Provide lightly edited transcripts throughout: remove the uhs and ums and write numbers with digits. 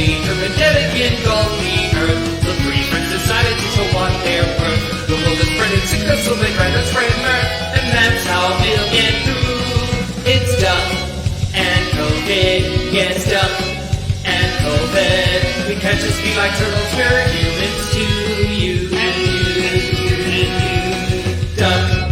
later, pandemic engulfed the earth. The three friends decided to want their worth. The world is spreading sickness, so they tried to spread mirth. And that's how they'll get through. It's Duck and COVID. Yes, Duck and COVID. We can't just be like turtles, we're humans too. You and you and you. Duck.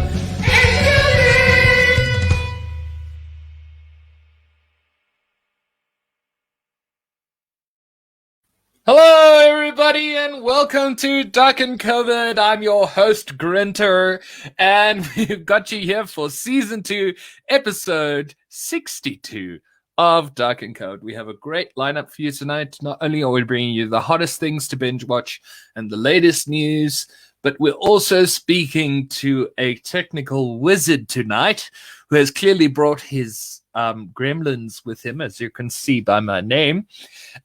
Hello, everybody, and welcome to Duck and COVID. I'm your host, Grinter, and we've got you here for Season 2, Episode 62 of Duck and Code. We have a great lineup for you tonight. Not only are we bringing you the hottest things to binge watch and the latest news, but we're also speaking to a technical wizard tonight who has clearly brought his gremlins with him, as you can see by my name.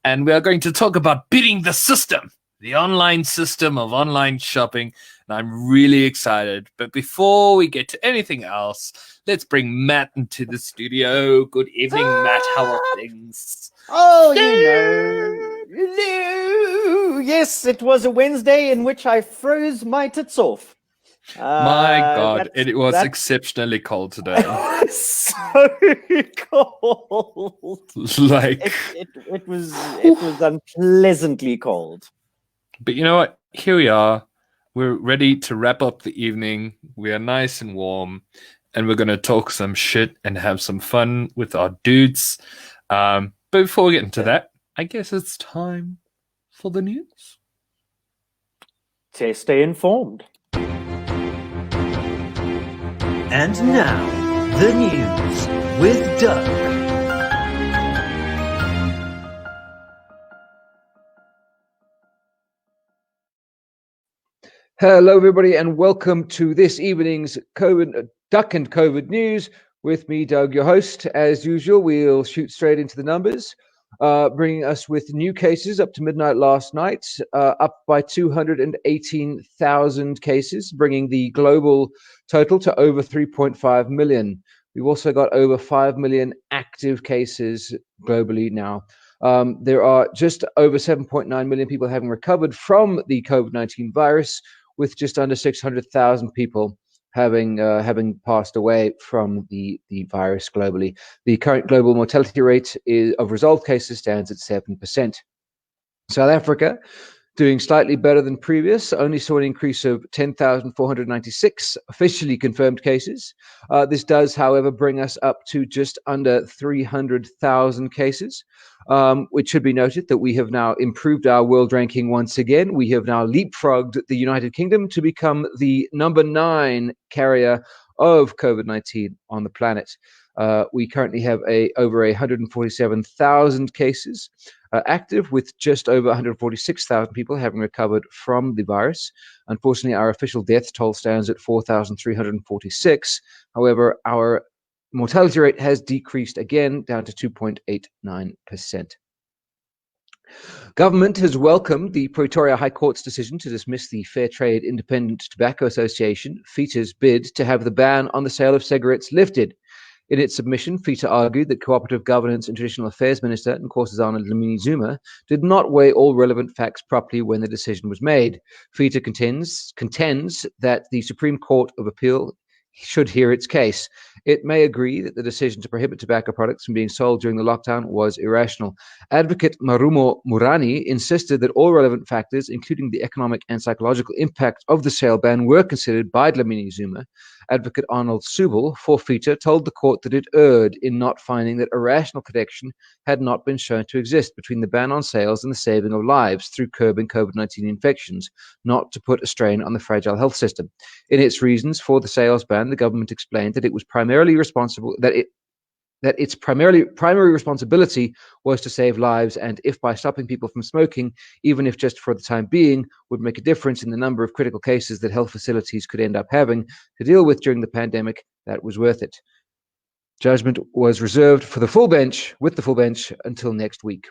And we are going to talk about beating the system, the online system of online shopping. And I'm really excited. But before we get to anything else, let's bring Matt into the studio. Good evening, Matt. How are things? Oh, Hello. Yes, it was a Wednesday in which I froze my tits off. My God, it was exceptionally cold today. It was so cold. Like it was unpleasantly cold. But you know what? Here we are. We're ready to wrap up the evening. We are nice and warm, and we're going to talk some shit and have some fun with our dudes. But before we get into that, I guess it's time for the news. Stay informed. And now, the news with Doug. Hello, everybody, and welcome to this evening's Duck and COVID news with me, Doug, your host. As usual, we'll shoot straight into the numbers, bringing us with new cases up to midnight last night, up by 218,000 cases, bringing the global total to over 3.5 million. We've also got over 5 million active cases globally now. There are just over 7.9 million people having recovered from the COVID-19 virus, with just under 600,000 people having passed away from the virus globally. The current global mortality rate of resolved cases stands at 7%. South Africa, doing slightly better than previous, only saw an increase of 10,496 officially confirmed cases. This does, however, bring us up to just under 300,000 cases. It should be noted that we have now improved our world ranking once again. We have now leapfrogged the United Kingdom to become the number 9 carrier of COVID-19 on the planet. We currently have over 147,000 cases active, with just over 146,000 people having recovered from the virus. Unfortunately, our official death toll stands at 4,346. However, our mortality rate has decreased again down to 2.89%. Government has welcomed the Pretoria High Court's decision to dismiss the Fair Trade Independent Tobacco Association, FITA's bid to have the ban on the sale of cigarettes lifted. In its submission, FITA argued that Cooperative Governance and Traditional Affairs Minister Nkosazana Dlamini-Zuma did not weigh all relevant facts properly when the decision was made. FITA contends that the Supreme Court of Appeal should hear its case. It may agree that the decision to prohibit tobacco products from being sold during the lockdown was irrational. Advocate Marumo Murani insisted that all relevant factors, including the economic and psychological impact of the sale ban, were considered by Dlamini-Zuma. Advocate Arnold Subel for FITA told the court that it erred in not finding that a rational connection had not been shown to exist between the ban on sales and the saving of lives through curbing COVID-19 infections, not to put a strain on the fragile health system. In its reasons for the sales ban, the government explained that it was primary responsibility was to save lives, and if by stopping people from smoking, even if just for the time being, would make a difference in the number of critical cases that health facilities could end up having to deal with during the pandemic, that was worth it. Judgment was reserved for the full bench until next week.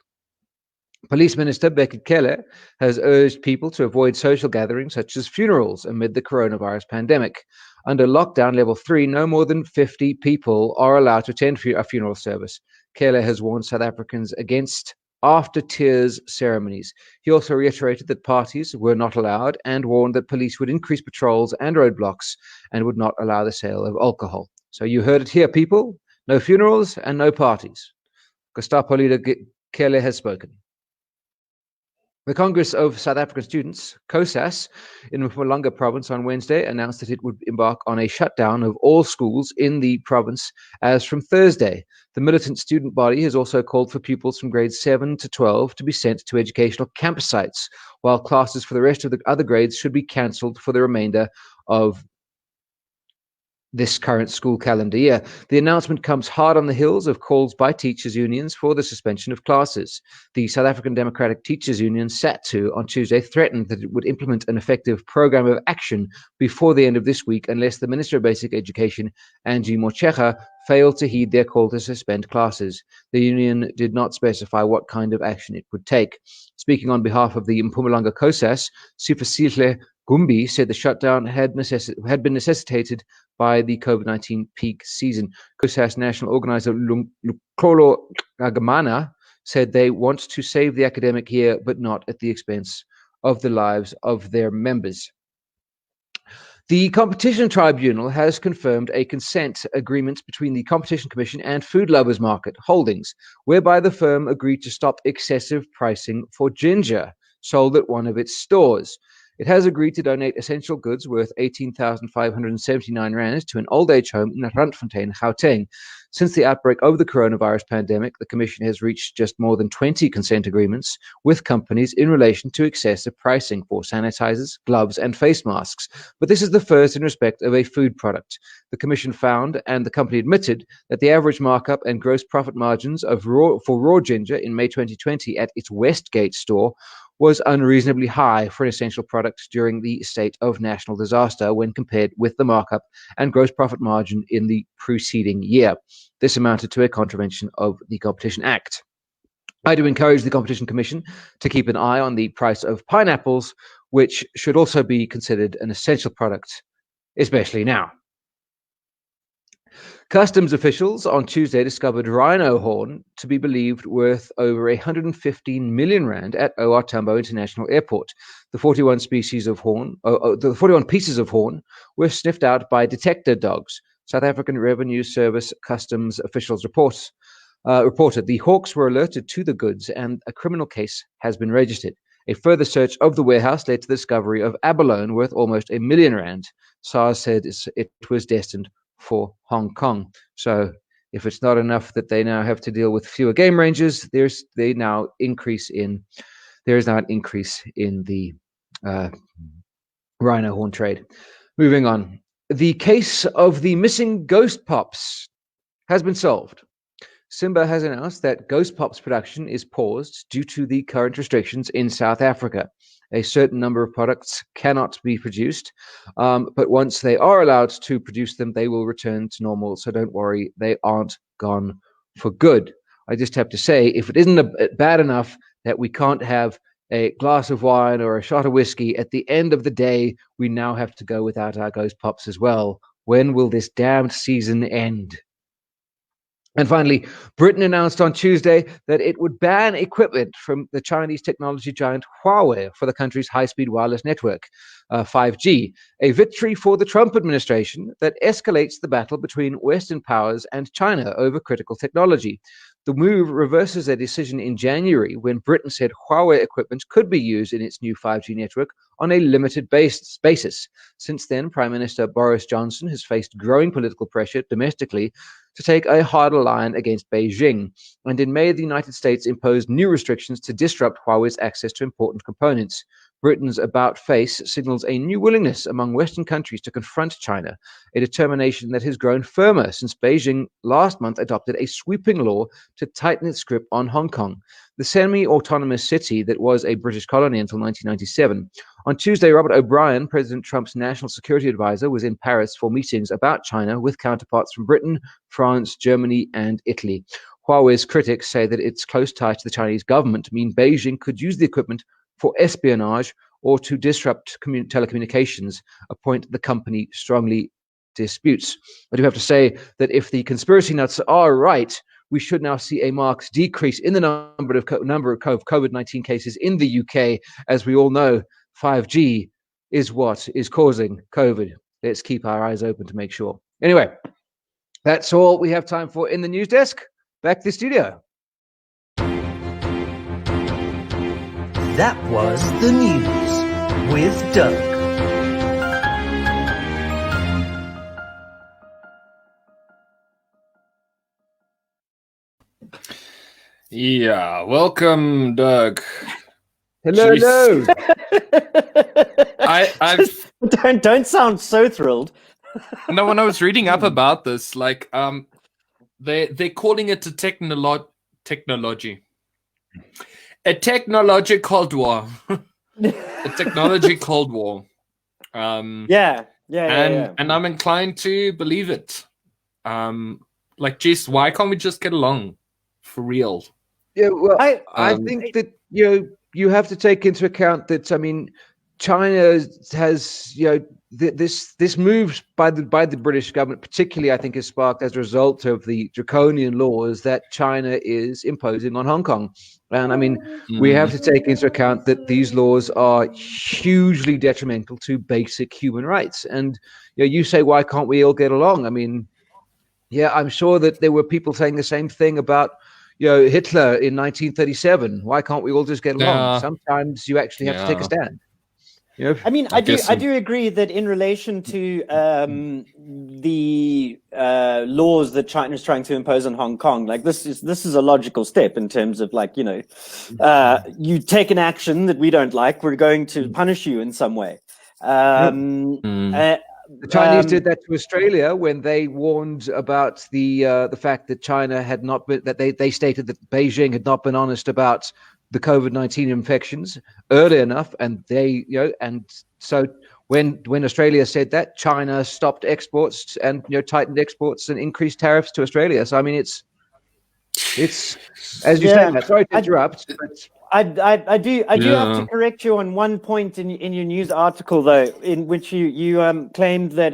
Police Minister Becky Keller has urged people to avoid social gatherings such as funerals amid the coronavirus pandemic. Under lockdown level 3, no more than 50 people are allowed to attend a funeral service. Keller has warned South Africans against after tears ceremonies. He also reiterated that parties were not allowed and warned that police would increase patrols and roadblocks and would not allow the sale of alcohol. So you heard it here, people. No funerals and no parties. Gestapo leader Kele has spoken. The Congress of South African Students, COSAS, in Mpumalanga province on Wednesday announced that it would embark on a shutdown of all schools in the province as from Thursday. The militant student body has also called for pupils from grades 7 to 12 to be sent to educational campsites, while classes for the rest of the other grades should be cancelled for the remainder of this current school calendar year. The announcement comes hard on the heels of calls by teachers' unions for the suspension of classes. The South African Democratic Teachers Union, SATU, on Tuesday threatened that it would implement an effective program of action before the end of this week unless the Minister of Basic Education, Angie Motshekga, failed to heed their call to suspend classes. The union did not specify what kind of action it would take. Speaking on behalf of the Mpumalanga COSAS, Sipho Gumbi said the shutdown had been necessitated by the COVID-19 peak season. COSAS national organizer Luxolo Agamana said they want to save the academic year, but not at the expense of the lives of their members. The Competition Tribunal has confirmed a consent agreement between the Competition Commission and Food Lovers Market Holdings, whereby the firm agreed to stop excessive pricing for ginger sold at one of its stores. It has agreed to donate essential goods worth 18,579 rands to an old age home in Randfontein, Gauteng. Since the outbreak of the coronavirus pandemic, the Commission has reached just more than 20 consent agreements with companies in relation to excessive pricing for sanitizers, gloves, and face masks. But this is the first in respect of a food product. The Commission found, and the company admitted, that the average markup and gross profit margins for raw ginger in May 2020 at its Westgate store was unreasonably high for an essential product during the state of national disaster when compared with the markup and gross profit margin in the preceding year. This amounted to a contravention of the Competition Act. I do encourage the Competition Commission to keep an eye on the price of pineapples, which should also be considered an essential product, especially now. Customs officials on Tuesday discovered rhino horn to be believed worth over 115 million rand at OR Tambo International Airport. The 41 pieces of horn were sniffed out by detector dogs. South African Revenue Service customs officials reported the hawks were alerted to the goods and a criminal case has been registered. A further search of the warehouse led to the discovery of abalone worth almost 1 million rand. SARS said it was destined for Hong Kong. So if it's not enough that they now have to deal with fewer game rangers, there's now an increase in the rhino horn trade. Moving on. The case of the missing Ghost Pops has been solved. Simba has announced that Ghost Pops production is paused due to the current restrictions in South Africa. A certain number of products cannot be produced, but once they are allowed to produce them, they will return to normal. So don't worry, they aren't gone for good. I just have to say, if it isn't bad enough that we can't have a glass of wine or a shot of whiskey, at the end of the day, we now have to go without our Ghost Pops as well. When will this damned season end? And finally, Britain announced on Tuesday that it would ban equipment from the Chinese technology giant Huawei for the country's high-speed wireless network, 5G, a victory for the Trump administration that escalates the battle between Western powers and China over critical technology. The move reverses a decision in January when Britain said Huawei equipment could be used in its new 5G network on a limited basis. Since then, Prime Minister Boris Johnson has faced growing political pressure domestically to take a harder line against Beijing. And in May, the United States imposed new restrictions to disrupt Huawei's access to important components. Britain's about-face signals a new willingness among Western countries to confront China, a determination that has grown firmer since Beijing last month adopted a sweeping law to tighten its grip on Hong Kong, the semi-autonomous city that was a British colony until 1997. On Tuesday, Robert O'Brien, President Trump's national security advisor, was in Paris for meetings about China with counterparts from Britain, France, Germany, and Italy. Huawei's critics say that its close ties to the Chinese government mean Beijing could use the equipment for espionage or to disrupt telecommunications, a point the company strongly disputes. I do have to say that if the conspiracy nuts are right, we should now see a marked decrease in the number of COVID-19 cases in the UK. As we all know, 5G is what is causing COVID. Let's keep our eyes open to make sure. Anyway, that's all we have time for in the news desk. Back to the studio. That was the news with Doug. Yeah, welcome, Doug. Hello, Jeez. hello. I've Don't sound so thrilled. no. When I was reading up about this, like, they're calling it a technology, a technology cold war, a technology cold war. Yeah. And I'm inclined to believe it. Like, geez, why can't we just get along for real? Yeah, well, I Um, think that you have to take into account that, I mean, China has this move by the British government, particularly, I think, is sparked as a result of the draconian laws that China is imposing on Hong Kong. And I mean, we have to take into account that these laws are hugely detrimental to basic human rights. And you say, why can't we all get along? I mean, yeah, I'm sure that there were people saying the same thing about Hitler in 1937. Why can't we all just get along? Yeah. Sometimes you actually have to take a stand. I mean, I I guess do agree that in relation to the laws that China is trying to impose on Hong Kong, like this is a logical step in terms of, like, you take an action that we don't like, we're going to punish you in some way. The Chinese did that to Australia when they warned about the fact that China had not been, that they stated that Beijing had not been honest about the COVID-19 infections early enough, and and so when Australia said that, China stopped exports and tightened exports and increased tariffs to Australia. So I mean, it's as you say, Matt, sorry to interrupt, but I do have to correct you on one point in your news article, though, in which you claimed that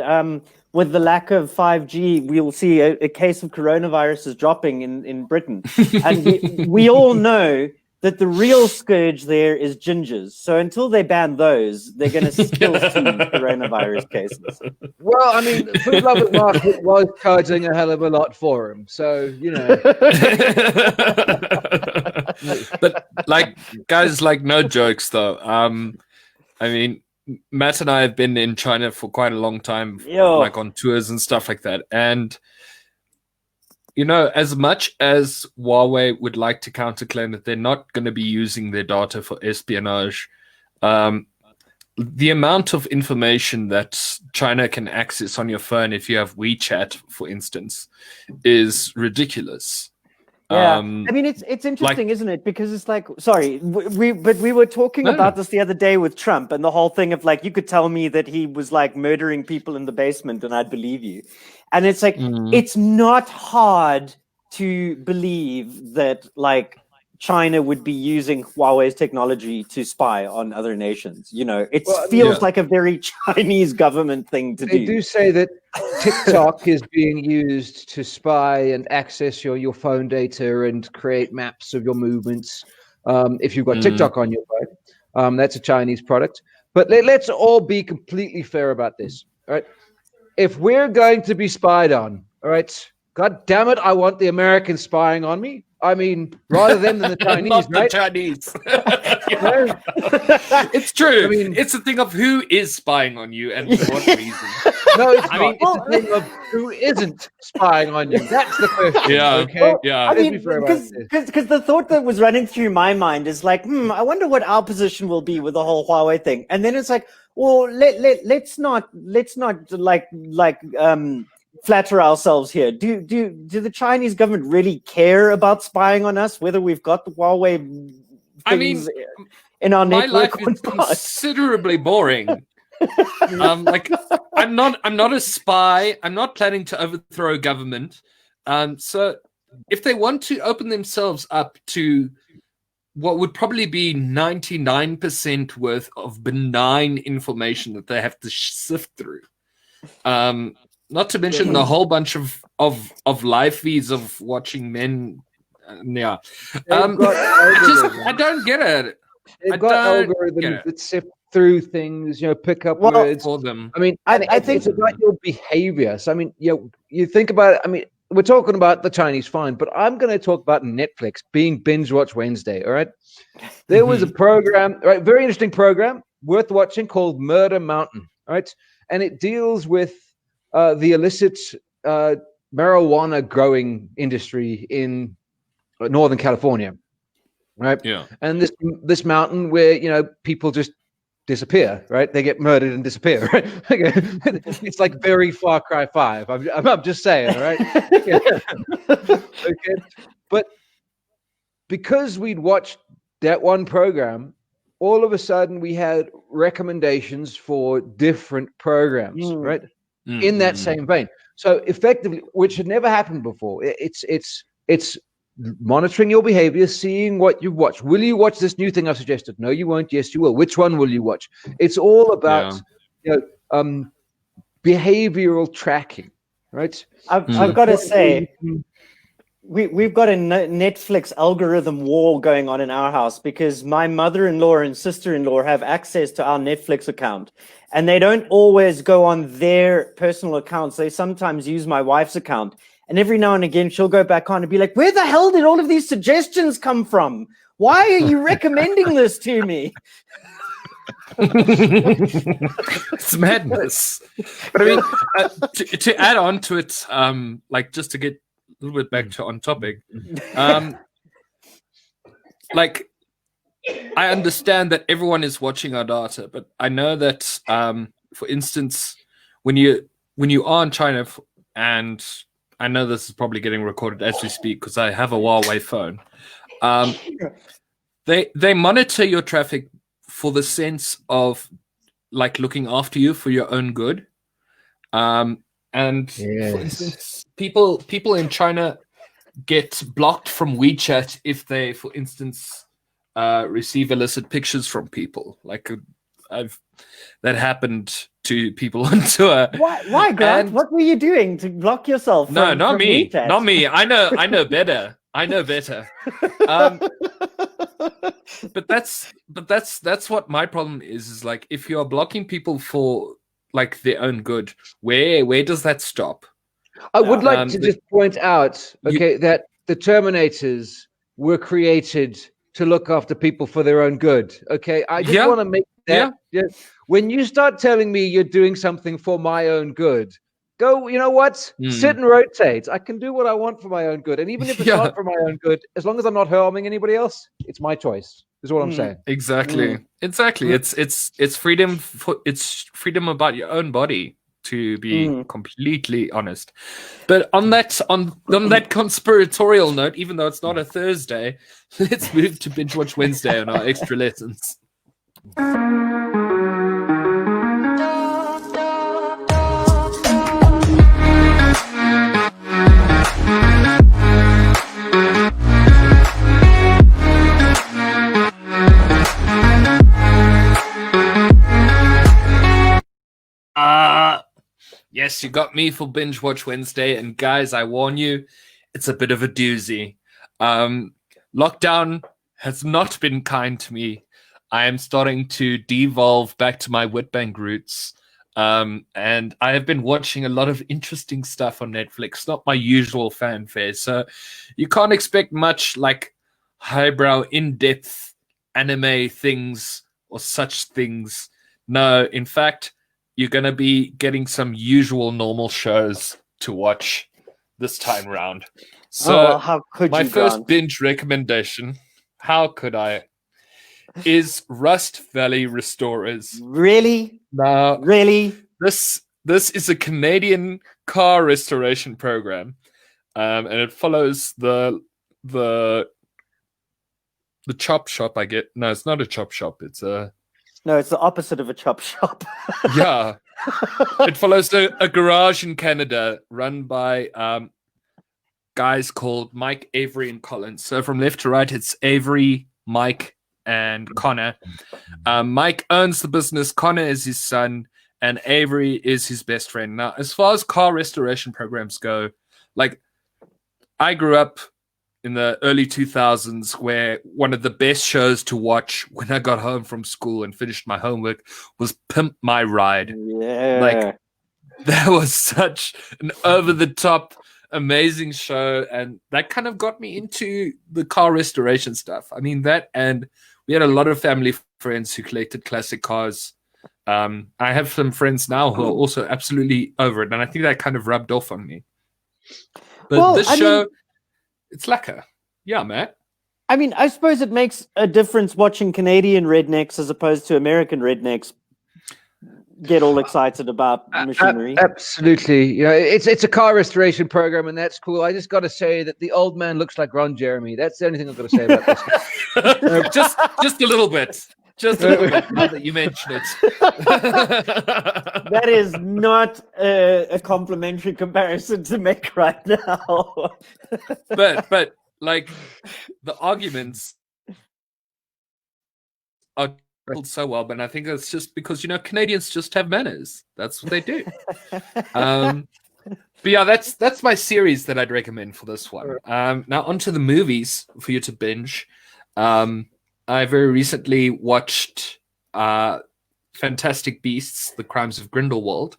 with the lack of 5G, we'll see a case of coronavirus is dropping in Britain, and we all know that the real scourge there is gingers. So until they ban those, they're going to still see coronavirus cases. Well, I mean, Food Lovers Market was charging a hell of a lot for him, so But like, guys, like, no jokes though. I mean, Matt and I have been in China for quite a long time, like on tours and stuff like that. And as much as Huawei would like to counterclaim that they're not going to be using their data for espionage, the amount of information that China can access on your phone, if you have WeChat, for instance, is ridiculous. Yeah, I mean, it's interesting, isn't it? Because it's like, sorry, we were talking about this the other day with Trump, and the whole thing of, like, you could tell me that he was like murdering people in the basement and I'd believe you. And it's like, it's not hard to believe that, like, China would be using Huawei's technology to spy on other nations. It feels like a very Chinese government thing to do. They do say that TikTok is being used to spy and access your phone data and create maps of your movements. If you've got TikTok on your phone, that's a Chinese product. But let's all be completely fair about this. All right. If we're going to be spied on, all right, God damn it, I want the Americans spying on me. I mean, rather than the Chinese, Not right? the Chinese. It's true. I mean, it's a thing of who is spying on you and for what reason. No, it's not. It's a thing of who isn't spying on you. That's the question. Yeah. Okay. Yeah. I mean, because the thought that was running through my mind is like, I wonder what our position will be with the whole Huawei thing. And then it's like, well, let's not like flatter ourselves here. Do the Chinese government really care about spying on us, whether we've got the Huawei things in our network? My life is considerably boring. Like, I'm not a spy. I'm not planning to overthrow a government. So if they want to open themselves up to what would probably be 99% worth of benign information that they have to sift through, not to mention the whole bunch of of live feeds of watching men. Yeah, I don't get it. They've got algorithms that sift through things, pick up Well, words For them. I mean, I think it's about your behavior. So, I mean, you think about it. I mean, we're talking about the Chinese, fine, but I'm going to talk about Netflix being Bingewatch Wednesday. All right. There was a program, right? Very interesting program worth watching called Murder Mountain. All right. And it deals with the illicit marijuana growing industry in Northern California. Right. Yeah. And this mountain where, people just disappear, right? They get murdered and disappear, right? It's like very Far Cry 5. I'm just saying, right? Okay. But because we'd watched that one program, all of a sudden we had recommendations for different programs, right? In that same vein. So effectively, which had never happened before, it's monitoring your behavior, seeing what you've watched. Will you watch this new thing I've suggested? No, you won't. Yes, you will. Which one will you watch? It's all about behavioral tracking, right? I've got to say, we've got a Netflix algorithm war going on in our house because my mother-in-law and sister-in-law have access to our Netflix account, and they don't always go on their personal accounts. They sometimes use my wife's account. And every now and again, she'll go back on and be like, where the hell did all of these suggestions come from? Why are you recommending this to me? It's madness. But I mean, to add on to it, like just to get a little bit back to on topic, like I understand that everyone is watching our data, but I know that, for instance, when you are in China and I know this is probably getting recorded as we speak because I have a Huawei phone. They monitor your traffic for the sense of like looking after you for your own good. And for instance, people in China get blocked from WeChat if they, for instance, receive illicit pictures from people. Like that happened to people on tour. Why, Grant? What were you doing to block yourself? No, not me. WeChat? Not me. I know better. I know better. But that's what my problem is like if you're blocking people for like their own good, where does that stop? I would like to just point out, that the Terminators were created to look after people for their own good. Okay, I just want to make that. Yeah. When you start telling me you're doing something for my own good, go. You know what? Sit and rotate. I can do what I want for my own good, and even if it's not for my own good, as long as I'm not harming anybody else, it's my choice. Is what I'm saying. Exactly. It's freedom. It's freedom about your own body. To be completely honest, but on that conspiratorial note, even though it's not a Thursday, let's move to Bingewatch Wednesday on our extra lessons. Yes, you got me for Bingewatch Wednesday, and guys, I warn you, it's a bit of a doozy. Lockdown has not been kind to me. I am starting to devolve back to my Whitbank roots, and I have been watching a lot of interesting stuff on Netflix, not my usual fanfare, so you can't expect much like highbrow, in-depth anime things or such things. No, in fact, you're going to be getting some usual normal shows to watch this time around. So how could my you, first Grant? binge recommendation, how could I, is Rust Valley Restorers. Really? Now, Really? this is a Canadian car restoration program, and it follows the chop shop. I get no, it's not a chop shop. It's a No, it's the opposite of a chop shop. yeah. It follows a garage in Canada run by guys called Mike, Avery, and Collins. So from left to right, it's Avery, Mike, and Connor. Mike owns the business. Connor is his son, and Avery is his best friend. Now, as far as car restoration programs go, like I grew up in the early 2000s where one of the best shows to watch when I got home from school and finished my homework was Pimp My Ride. Yeah. Like that was such an over-the-top amazing show, and that kind of got me into the car restoration stuff. I mean, that, and we had a lot of family friends who collected classic cars. I have some friends now who are also absolutely over it, and I think that kind of rubbed off on me. But this show, it's lacquer. Yeah, Matt. I mean, I suppose it makes a difference watching Canadian rednecks as opposed to American rednecks get all excited about machinery. Absolutely. You know, it's a car restoration program, and that's cool. I just got to say that the old man looks like Ron Jeremy. That's the only thing I've got to say about this. just a little bit. Just a little bit, now that you mention it. That is not a complimentary comparison to make right now. but like the arguments are told so well, but I think it's just because, you know, Canadians just have manners. That's what they do. But yeah, that's my series that I'd recommend for this one. Now onto the movies for you to binge. I very recently watched Fantastic Beasts: The Crimes of Grindelwald,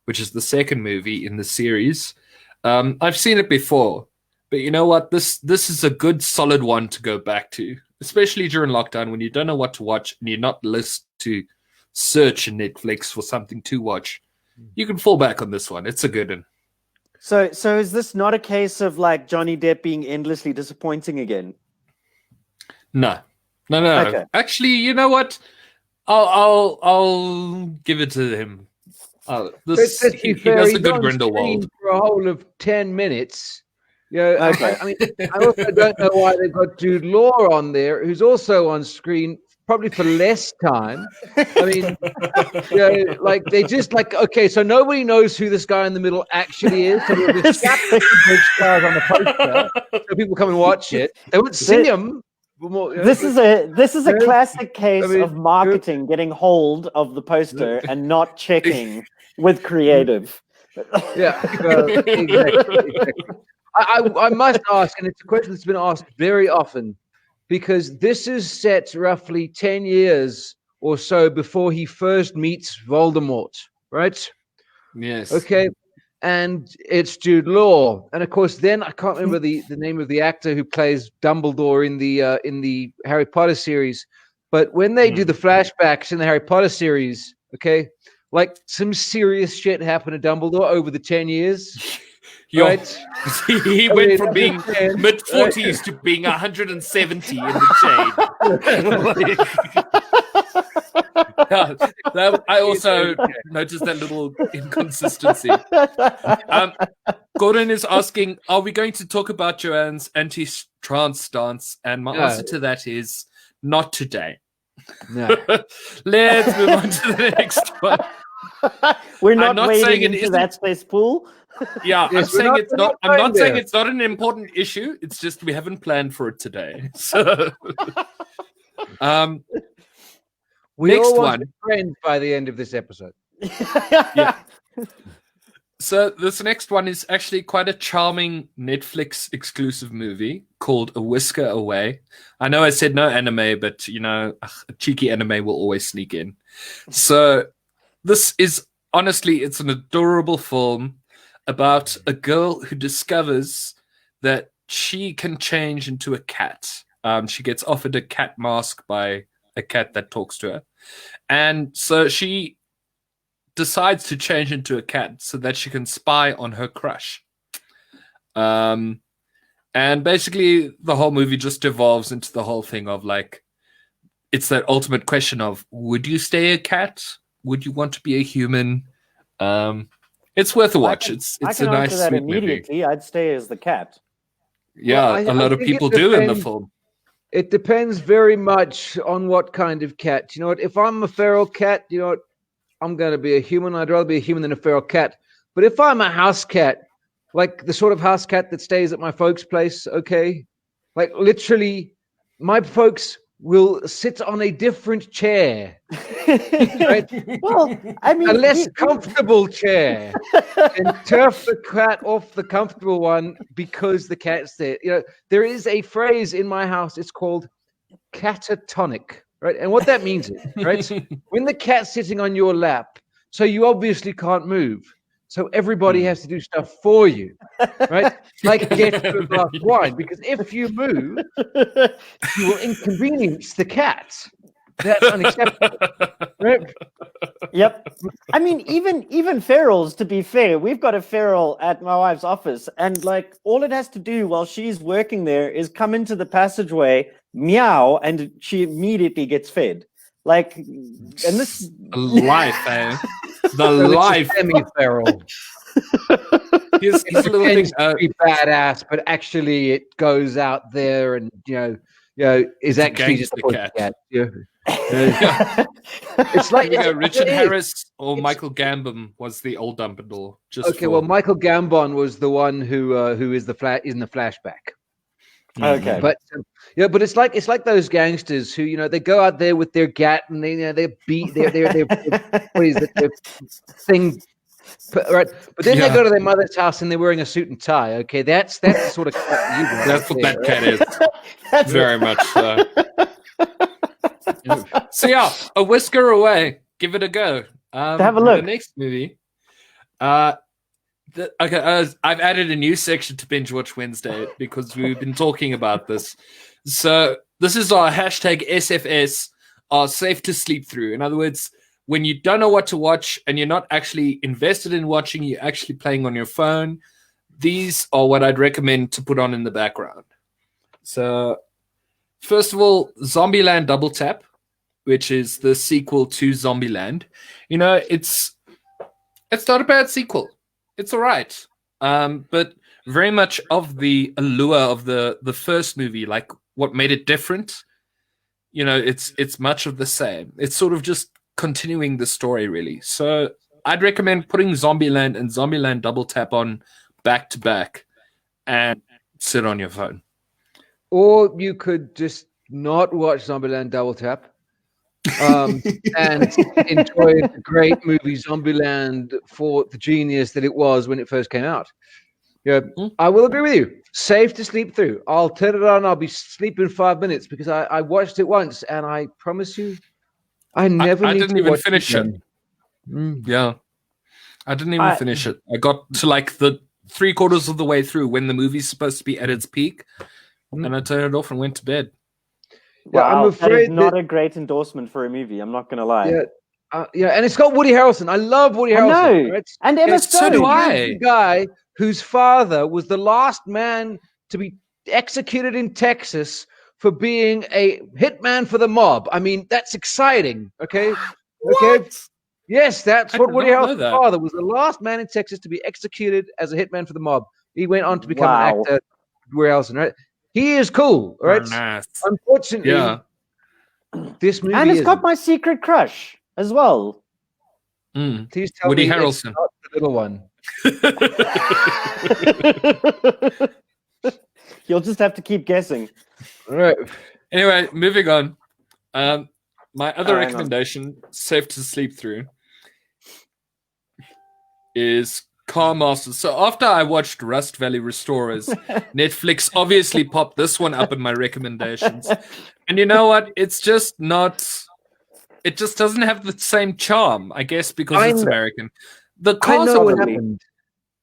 which is the second movie in the series. I've seen it before, but you know what? This is a good, solid one to go back to, especially during lockdown when you don't know what to watch and you're not list to search in Netflix for something to watch. You can fall back on this one. It's a good one. So is this not a case of like Johnny Depp being endlessly disappointing again? No. Okay. Actually, you know what? I'll give it to him. He does a good Grindelwald for a whole of 10 minutes. You know, Okay. I mean, I also don't know why they've got Jude Law on there, who's also on screen, probably for less time. I mean, you know, like they just like, okay, so nobody knows who this guy in the middle actually is. So we'll just slap the big stars on the poster so people come and watch it. They won't see him. This is a classic case of marketing getting hold of the poster and not checking with creative. Yeah, exactly. I must ask, and it's a question that's been asked very often, because this is set roughly 10 years or so before he first meets Voldemort, right? Yes. Okay. And it's Jude Law, and of course, then I can't remember the name of the actor who plays Dumbledore in the Harry Potter series. But when they do the flashbacks in the Harry Potter series, okay, like some serious shit happened to Dumbledore over the 10 years. Right? He went from being mid-40s to being 170 in the shade. I also noticed that little inconsistency. Gordon is asking, are we going to talk about Joanne's anti-trans stance? And my answer to that is not today. No. Let's move on to the next one. We're not wading into that space pool. Yeah, Yes, I'm not saying it's not an important issue. It's just we haven't planned for it today. So, we next all want one. to be friends by the end of this episode. Yeah. So this next one is actually quite a charming Netflix exclusive movie called A Whisker Away. I know I said no anime, but you know, a cheeky anime will always sneak in. So this is honestly, it's an adorable film about a girl who discovers that she can change into a cat. She gets offered a cat mask by a cat that talks to her. And so she decides to change into a cat so that she can spy on her crush. And basically the whole movie just devolves into the whole thing of like, it's that ultimate question of, would you stay a cat? Would you want to be a human? It's worth a watch. It's a nice, that sweet immediately. movie. I'd stay as the cat. Yeah, Well, a lot of think people it do in the depends. film. It depends very much on what kind of cat. You know what? If I'm a feral cat, you know what? I'm going to be a human. I'd rather be a human than a feral cat. But if I'm a house cat, like the sort of house cat that stays at my folks' place, okay? Like literally, my folks will sit on a different chair, right? Well, I mean, A less comfortable chair, and turf the cat off the comfortable one because the cat's there. You know, there is a phrase in my house. It's called catatonic, right? And what that means is, right, when the cat's sitting on your lap, so you obviously can't move. So everybody has to do stuff for you, right? Like get a glass of wine, because if you move, you will inconvenience the cat. That's unacceptable. Right? Yep. I mean, even ferals, to be fair, we've got a feral at my wife's office, and like all it has to do while she's working there is come into the passageway, meow, and she immediately gets fed. Like, and this life, eh? The So life. it's a semi-feral. Here's a little thing. Pretends to be badass, but actually it goes out there and is actually just a gangster cat. Yeah. It's like Here we go. Richard it is. Harris or Michael Gambon was the old Dumbledore. Okay, well, Michael Gambon was the one who is in the flashback. okay. But but it's like those gangsters who they go out there with their gat and they beat their what is it, their thing, right? But then they go to their mother's house and they're wearing a suit and tie. Okay, that's the sort of cat you want. That's what that cat is. Very much so. So yeah, A Whisker Away. Give it a go. Have a look. The next movie. I've added a new section to Bingewatch Wednesday because we've been talking about this. So this is our hashtag SFS, our safe to sleep through. In other words, when you don't know what to watch and you're not actually invested in watching, you're actually playing on your phone, these are what I'd recommend to put on in the background. So first of all, Zombieland Double Tap, which is the sequel to Zombieland. It's not a bad sequel. It's all right. But very much of the allure of the first movie, like what made it different, it's much of the same. It's sort of just continuing the story, really. So I'd recommend putting Zombieland and Zombieland Double Tap on back to back and sit on your phone. Or you could just not watch Zombieland Double Tap and enjoy the great movie Zombieland for the genius that it was when it first came out. I will agree with you. Safe to sleep through. I'll turn it on. I'll be sleeping in 5 minutes because I watched it once, and I promise you, I didn't even finish it. Yeah, I didn't even finish it. I got to like the 3/4 of the way through when the movie's supposed to be at its peak, and I turned it off and went to bed. Yeah, wow, I'm afraid that is not a great endorsement for a movie. I'm not going to lie. And it's got Woody Harrelson. I love Woody Harrelson. I know. Right? And Emma Stone. So do I. The guy whose father was the last man to be executed in Texas for being a hitman for the mob. I mean, that's exciting. Okay. What? Okay. Yes, that's I what did Woody not know Harrelson's that. father was, the last man in Texas to be executed as a hitman for the mob. He went on to become an actor. Woody Harrelson, right? He is cool, all right? Oh, nice. Unfortunately, this movie And it's got isn't. my secret crush as well. Please tell Woody me Harrelson. it's not the little one. You'll just have to keep guessing. All right. Anyway, moving on. My other hang on. recommendation, safe to sleep through, is Car Masters. So after I watched Rust Valley Restorers, Netflix obviously popped this one up in my recommendations. And you know what? It's just not... It just doesn't have the same charm, I guess, because it's American. The I cars know are what cool. happened.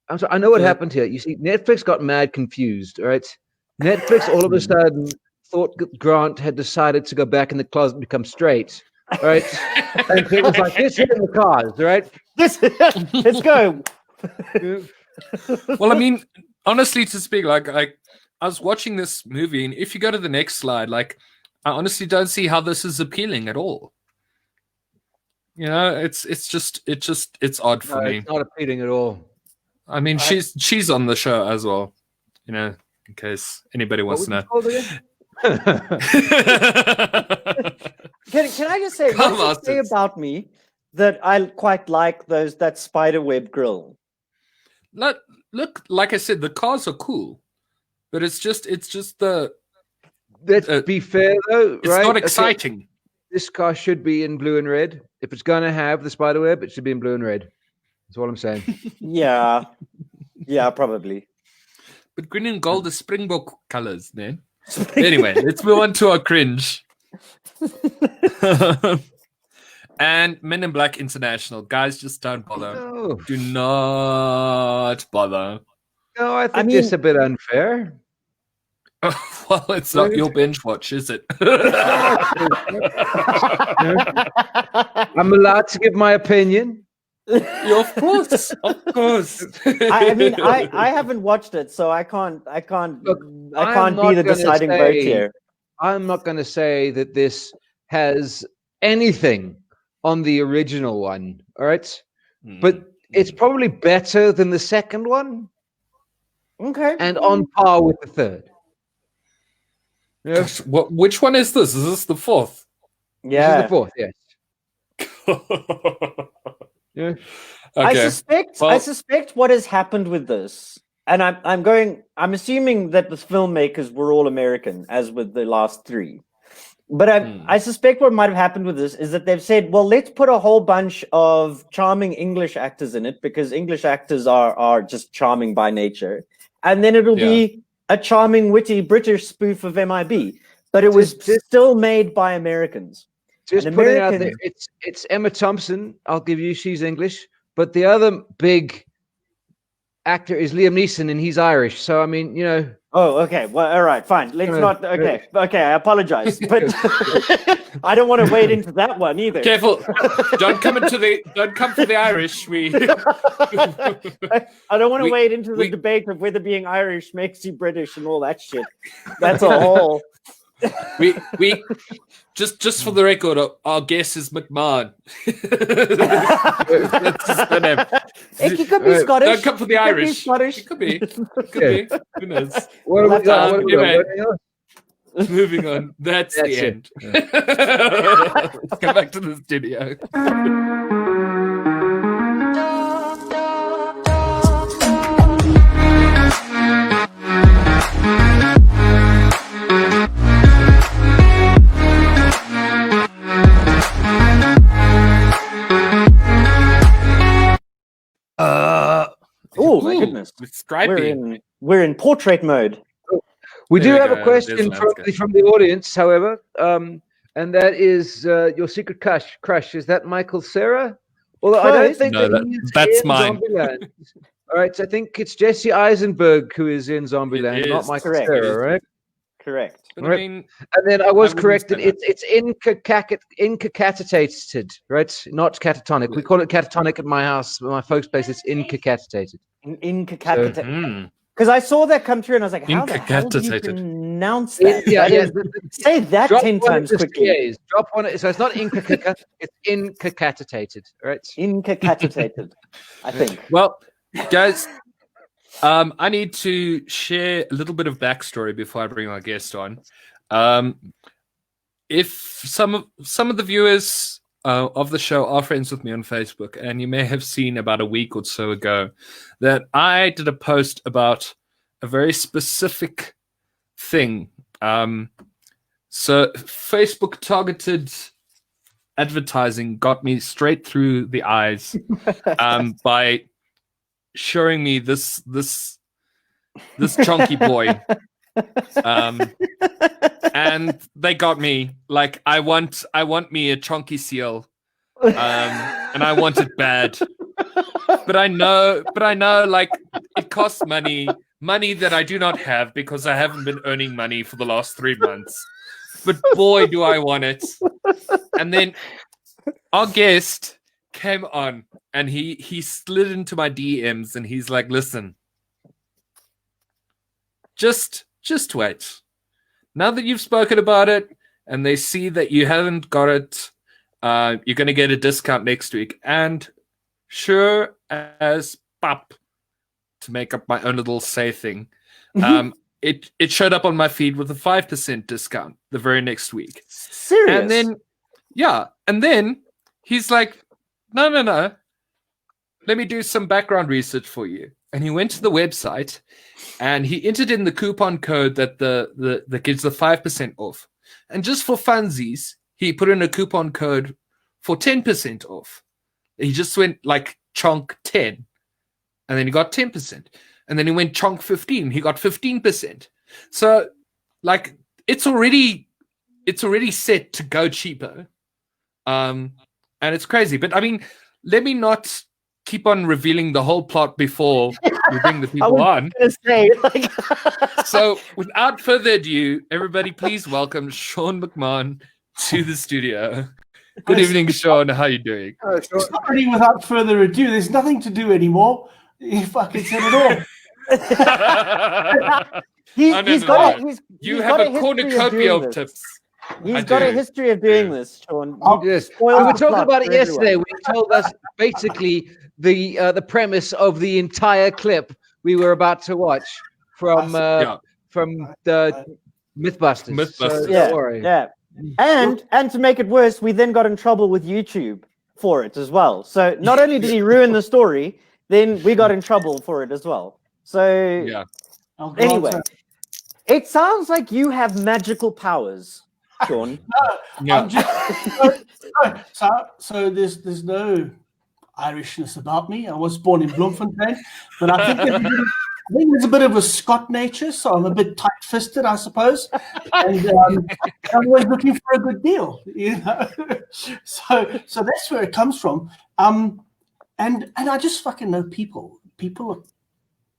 I'm sorry, I know what happened here. You see, Netflix got mad confused, all right? Netflix all of a sudden thought Grant had decided to go back in the closet and become straight, all right? And it was like, this here in the cars, all right? Let's go. Well, I mean, honestly, to speak, like I was watching this movie, and if you go to the next slide, like I honestly don't see how this is appealing at all. It's odd for me. It's not appealing at all. I mean, she's on the show as well, in case anybody wants to know. Can I just say, Come what's on, it say sis. about me that I quite like that spiderweb grill? Look, like I said, the cars are cool, but it's just the let's be fair though, It's right? not Okay, exciting. this car should be in blue and red. If it's gonna have the spiderweb, it should be in blue and red. That's all I'm saying. Yeah, probably. But green and gold is Springbok colors, man. Anyway, let's move on to our cringe. And Men in Black International. Guys, just don't bother. No, Do not bother. no, I think mean- it's a bit unfair. Well, it's not your binge watch, is it? I'm allowed to give my opinion. Yeah, of course. Of course. I mean, I haven't watched it, so I can't Look, I can't I'm be not the gonna deciding vote say- here. I'm not going to say that this has anything on the original one. All right. But it's probably better than the second one Okay. and on par with the third. Yeah. Gosh, which one is this? Is this the fourth? This is Yeah. the fourth, yes. Yeah. I Okay. suspect what has happened with this, and I'm assuming that the filmmakers were all American, as with the last three. But I suspect what might have happened with this is that they've said, well, let's put a whole bunch of charming English actors in it, because English actors are just charming by nature. And then it'll be a charming, witty British spoof of MIB. But it was still made by Americans. Just An putting it out there, American- it's Emma Thompson. I'll give you, she's English. But the other big actor is Liam Neeson, and he's Irish. So, I mean, you know. Oh, okay. Well, all right, fine. Let's No, not. Okay, I apologize, but I don't want to wade into that one either. Careful! Don't come for the Irish. We I don't want to We- wade into the we- debate of whether being Irish makes you British and all that shit. That's a whole. we just for the record, our guess is McMahon. That's just my name. He could be Scottish. Don't come for the He could be Irish. Scottish. It could be. Could be. Who knows? What have we got? What have we got? Anyway. Anything else? Moving on. That's the That's it. end. Let's go back to the studio. Oh my Ooh, goodness! It's stripy. We're in portrait mode. We do There we have go. a question There's landscape. from the audience, however, and that is your secret crush. Is that Michael Cera? Although I don't Close. think No, that he's that's in mine. Zombieland. All right, so I think it's Jesse Eisenberg who is in Zombieland, It not is. Michael Correct. Cera, right? Correct. But Right. I mean, And then I was wouldn't corrected. say that. It's incapacitated, right? Not catatonic. We call it catatonic at my house, my folks' place. It's incapacitated. Incapacitated. mm, Because I saw that come through and I was like, how the hell do you Incapacitated. pronounce that? Yeah, That yeah. is- Say that Drop 10 one of times the quickly. CAs. Drop one. So it's not incapacitated. It's incapacitated, right? Incapacitated, I think. well, guys, I need to share a little bit of backstory before I bring our guest on. If some of the viewers of the show are friends with me on Facebook, and you may have seen about a week or so ago that I did a post about a very specific thing. So Facebook targeted advertising got me straight through the eyes by showing me this chunky boy. And they got me like I want me a chunky seal, and I want it bad. But I know like it costs money that I do not have because I haven't been earning money for the last 3 months. But boy, do I want it. And then our guest came on and he slid into my DMs and he's like, listen, just wait. Now that you've spoken about it and they see that you haven't got it, you're going to get a discount next week. And sure as pop, to make up my own little say thing, it showed up on my feed with a 5% discount the very next week. Serious? And then he's like, no. Let me do some background research for you. and he went to the website and he entered in the coupon code that that gives the 5% off. And just for funsies, he put in a coupon code for 10% off. He just went like chonk 10, and then he got 10%. And then he went chonk 15, he got 15%. So like it's already set to go cheaper. And it's crazy. But I mean, let me not keep on revealing the whole plot before we bring the people on. Say, like... So without further ado, everybody please welcome Sean McMahon to the studio. Good evening, Sean. How are you doing? It's not really without further ado. There's nothing to do anymore. You fucking said it all. He's got a cornucopia of tips. He's got a history of doing this, Sean. Yes. We were talking about it yesterday. We told us basically the premise of the entire clip we were about to watch from the Mythbusters. So don't worry. Yeah. And to make it worse, we then got in trouble with YouTube for it as well. So not only did he ruin the story, then we got in trouble for it as well. So anyway, it sounds like you have magical powers, Sean. So there's no Irishness about me. I was born in Bloemfontein, but I think there's a bit of a Scot nature, so I'm a bit tight-fisted, I suppose. And I'm always looking for a good deal, you know. So that's where it comes from. And I just fucking know people. People are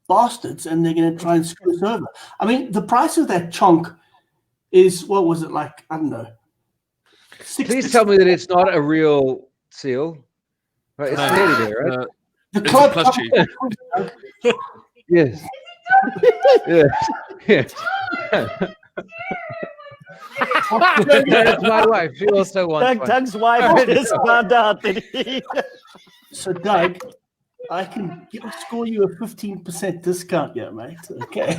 bastards, and they're going to try and screw us over. I mean, the price of that chonk is, what was it, like, I don't know. Please tell me that it's not a real seal. Right, it's nearly there, right? The club. Yes. Yes. That's my wife. She also wants Doug's wife just found out that he... So, Doug, I can score you a 15% discount here, mate. Okay.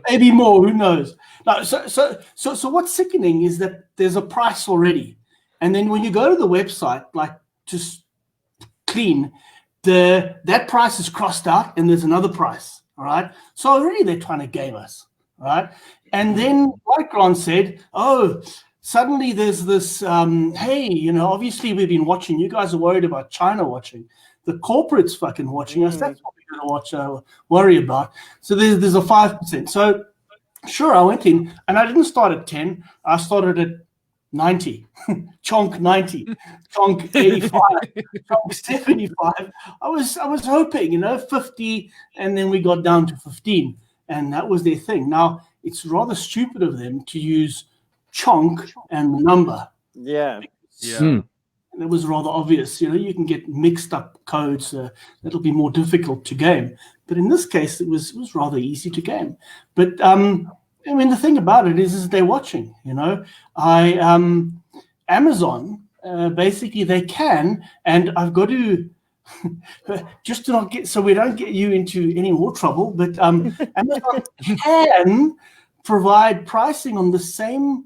Maybe more, who knows? No, so what's sickening is that there's a price already. And then when you go to the website, like just clean, that price is crossed out and there's another price. All right. So already they're trying to game us. All right. And then, like Grant said, suddenly there's this, hey, you know, obviously we've been watching. You guys are worried about China watching. The corporate's fucking watching us. That's what we're going to worry about. So there's a 5%. So sure, I went in and I didn't start at 10. I started at 90, chonk 90, chonk 85, chonk 75. I was hoping, you know, 50, and then we got down to 15, and that was their thing. Now, it's rather stupid of them to use chonk and the number. Yeah. And it was rather obvious, you know, you can get mixed up codes. It'll be more difficult to game. But in this case, it was rather easy to game. But I mean, the thing about it is they're watching, you know. Amazon, basically they can, and I've got to, just to not get, so we don't get you into any more trouble, but Amazon can provide pricing on the same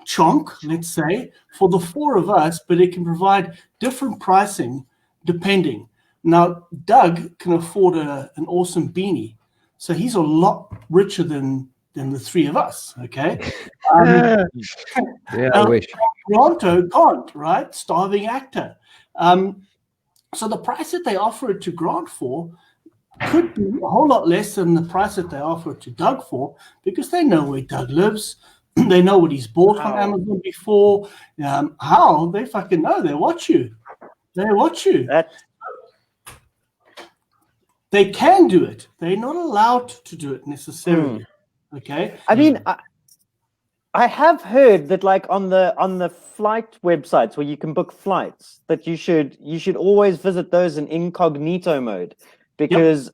chonk, let's say, for the four of us, but it can provide different pricing depending. Now, Doug can afford an awesome beanie, so he's a lot richer than the three of us, okay? I wish. Toronto can't, right? Starving actor. So the price that they offer it to Grant for could be a whole lot less than the price that they offer it to Doug for, because they know where Doug lives. They know what he's bought on Amazon before. How? They fucking know. They watch you. They watch you. They can do it. They're not allowed to do it necessarily. Okay. I mean, I have heard that, like on the flight websites where you can book flights, that you should always visit those in incognito mode, because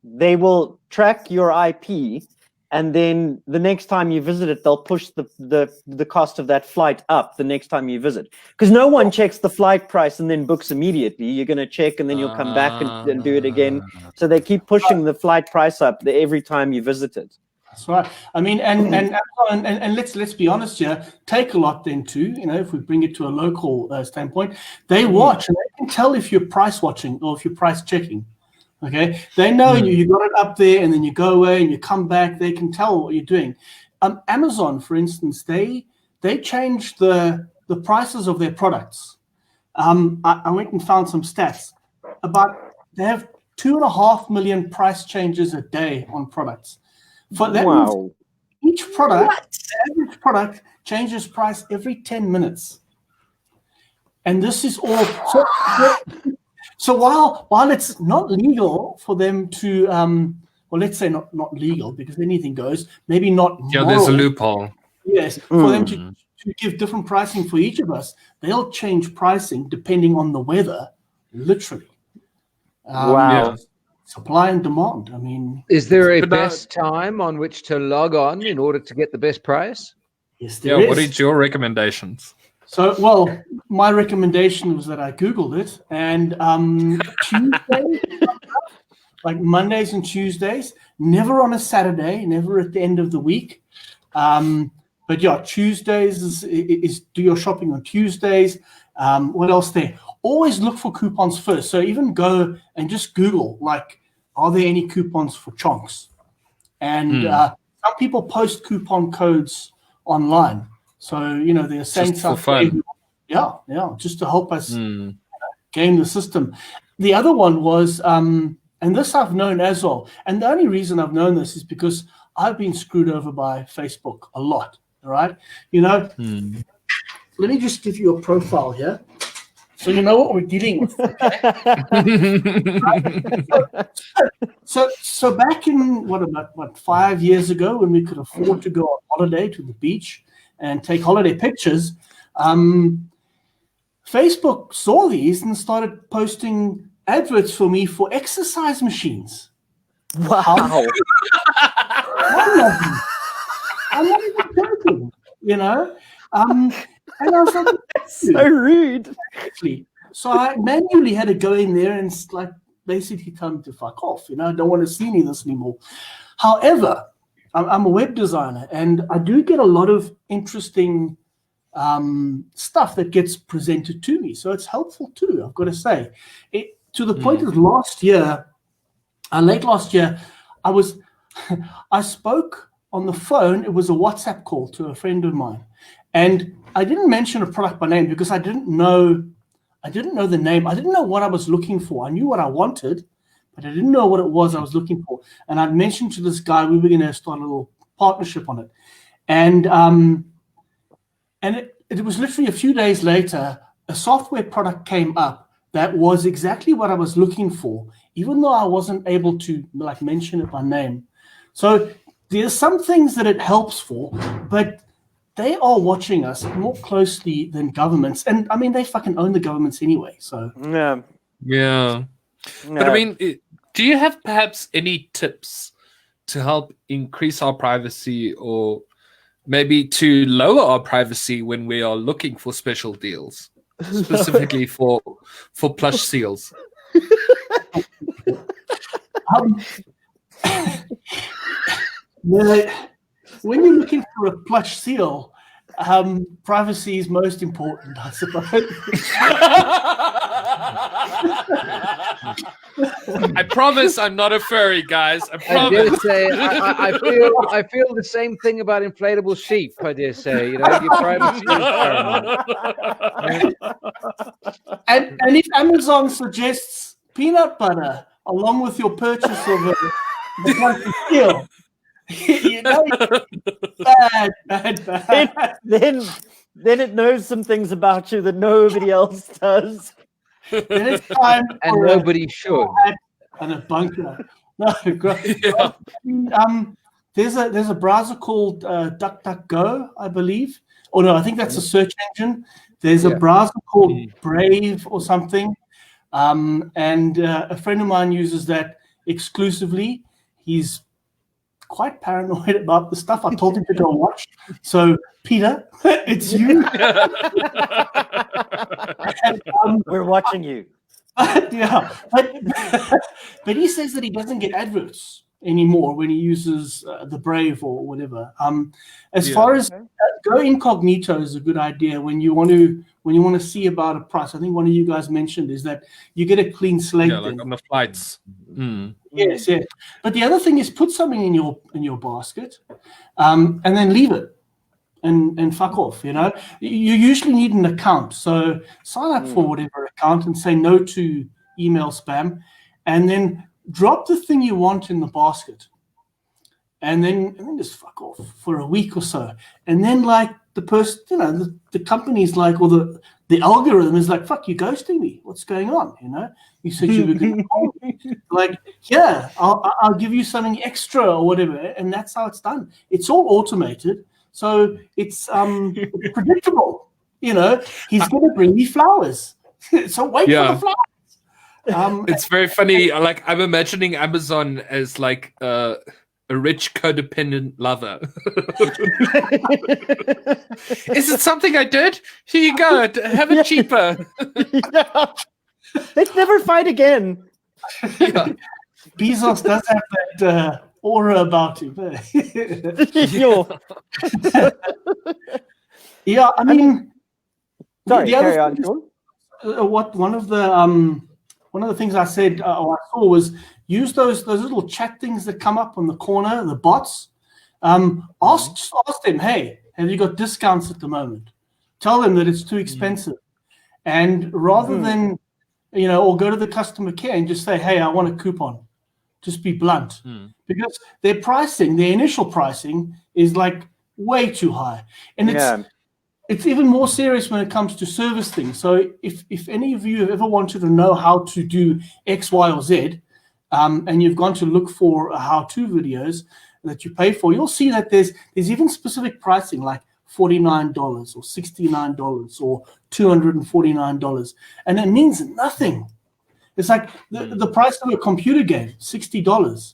they will track your IP, and then the next time you visit it, they'll push the cost of that flight up the next time you visit. Because no one checks the flight price and then books immediately. You're going to check and then you'll come back and do it again. So they keep pushing the flight price up every time you visit it. That's right. I mean, and let's be honest here. Take a lot then too. If we bring it to a local standpoint, they watch and they can tell if you're price watching or if you're price checking. Okay, they know you got it up there, and then you go away and you come back. They can tell what you're doing. Amazon, for instance, they changed the prices of their products. I went and found some stats they have 2.5 million price changes a day on products. But that means each product, the average product, changes price every 10 minutes. And this is all. So while it's not legal for them to, well, let's say not legal because anything goes, maybe not moral. Yeah, there's a loophole. Yes, for them to give different pricing for each of us, they'll change pricing depending on the weather, literally. Wow. Supply and demand. I mean, is there a best time on which to log on in order to get the best price? Yes, there is. What is your recommendations? So, well, my recommendation was that I Googled it, and Tuesdays, like Mondays and Tuesdays, never on a Saturday, never at the end of the week. But yeah, Tuesdays is do your shopping on Tuesdays. What else there? Always look for coupons first. So even go and just Google, like, are there any coupons for chonks? And some people post coupon codes online. So, they're saying just for fun. Yeah, just to help us game the system. The other one was, and this I've known as well. And the only reason I've known this is because I've been screwed over by Facebook a lot. All right. Let me just give you a profile here. So you know what we're dealing with. So back in what 5 years ago, when we could afford to go on holiday to the beach and take holiday pictures, Facebook saw these and started posting adverts for me for exercise machines. Wow. I'm not even joking, and I was like, so rude. So I manually had to go in there and basically tell them to fuck off. I don't want to see any of this anymore. However, I'm a web designer, and I do get a lot of interesting stuff that gets presented to me. So it's helpful too, I've got to say. To the point of late last year, I spoke on the phone. It was a WhatsApp call to a friend of mine. And I didn't mention a product by name because I didn't know the name. I didn't know what I was looking for. I knew what I wanted, but I didn't know what it was I was looking for. And I'd mentioned to this guy we were going to start a little partnership on it. And it was literally a few days later, a software product came up that was exactly what I was looking for, even though I wasn't able to mention it by name. So there's some things that it helps for, but they are watching us more closely than governments. And I mean, they fucking own the governments anyway. So yeah. But I mean, do you have perhaps any tips to help increase our privacy, or maybe to lower our privacy when we are looking for special deals, specifically for plush seals? When you're looking for a plush seal, privacy is most important, I suppose. I promise I'm not a furry, guys. I promise. I dare say, I feel the same thing about inflatable sheep. I dare say, your privacy is paramount. And if Amazon suggests peanut butter along with your purchase of a plastic seal, bad. Then it knows some things about you that nobody else does. Then it's time and nobody should. And a bunker. No, great. There's a browser called DuckDuckGo, I believe. Oh no, I think that's a search engine. There's a browser called Brave or something, and a friend of mine uses that exclusively. He's quite paranoid about the stuff. I told him to go watch. So, Peter, it's you. And, we're watching you. Yeah, but he says that he doesn't get adverts anymore when he uses the Brave or whatever. As far as go incognito is a good idea when you want to see about a price. I think one of you guys mentioned is that you get a clean slate. Yeah, like on the flights. Yes, yeah. But the other thing is put something in your basket, and then leave it. And fuck off, you know. You usually need an account, so sign up for whatever account and say no to email spam, and then drop the thing you want in the basket, and then just fuck off for a week or so, and then like the person, you know, the company's like, or the algorithm is like, fuck, you ghosting me. What's going on? You know, you said you were going to call me. Like, yeah, I'll give you something extra or whatever, and that's how it's done. It's all automated. So it's predictable, you know. He's going to bring me flowers, so wait for the flowers. It's very funny. Like I'm imagining Amazon as like a rich codependent lover. Is it something I did? Here you go. Have it cheaper. Let's never fight again. Bezos does have that aura about him. Yeah, I mean, sorry, the other carry on, thing Sean. what one of the things I said or I saw was use those little chat things that come up on the corner, the bots. Ask them, hey, have you got discounts at the moment? Tell them that it's too expensive, and rather than, you know, or go to the customer care and just say, hey, I want a coupon. Just be blunt, because their pricing, their initial pricing, is like way too high, and it's even more serious when it comes to service things. So if any of you have ever wanted to know how to do X, Y, or Z, and you've gone to look for how-to videos that you pay for, you'll see that there's even specific pricing like $49 or $69 or $249, and it means nothing. It's like the price of a computer game, $60.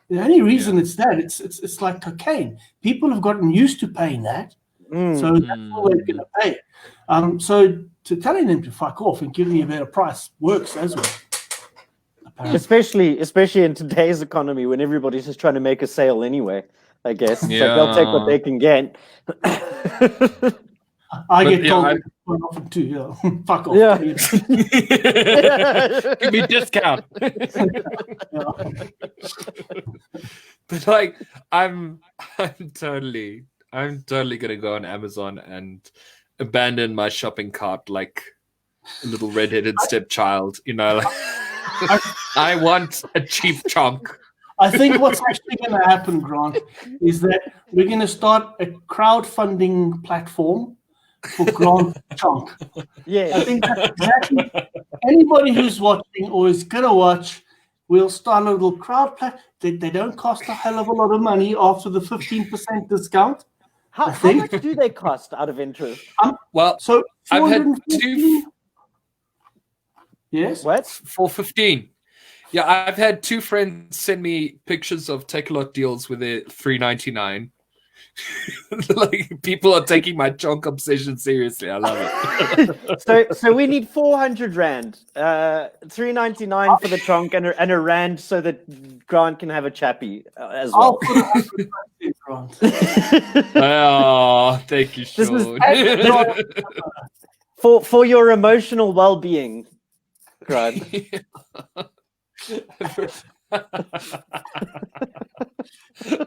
The only reason it's that, it's like cocaine. People have gotten used to paying that, so that's all they're going to pay. So to telling them to fuck off and give me a better price works as well. Especially in today's economy when everybody's just trying to make a sale anyway, I guess. So they'll take what they can get. I get told often too. Yeah. Fuck off. Yeah. Give me a discount. But like, I'm totally gonna go on Amazon and abandon my shopping cart like a little redheaded stepchild. You know, like, I want a cheap chunk. I think what's actually going to happen, Grant, is that we're going to start a crowdfunding platform for Grant Chunk. Yeah, I think that's exactly anybody who's watching or is going to watch, we'll start a little crowd they don't cost a hell of a lot of money after the 15% discount. How much do they cost out of interest? Well, so I've had two. Yes. What? 415. Yeah, I've had two friends send me pictures of Take-A-Lot deals with their $3.99. Like, people are taking my chunk obsession seriously. I love it. So we need 400 rand, $3.99 for the chunk, and a rand so that Grant can have a chappy as well. Grant. Oh, thank you, Sean. For your emotional well-being, Grant.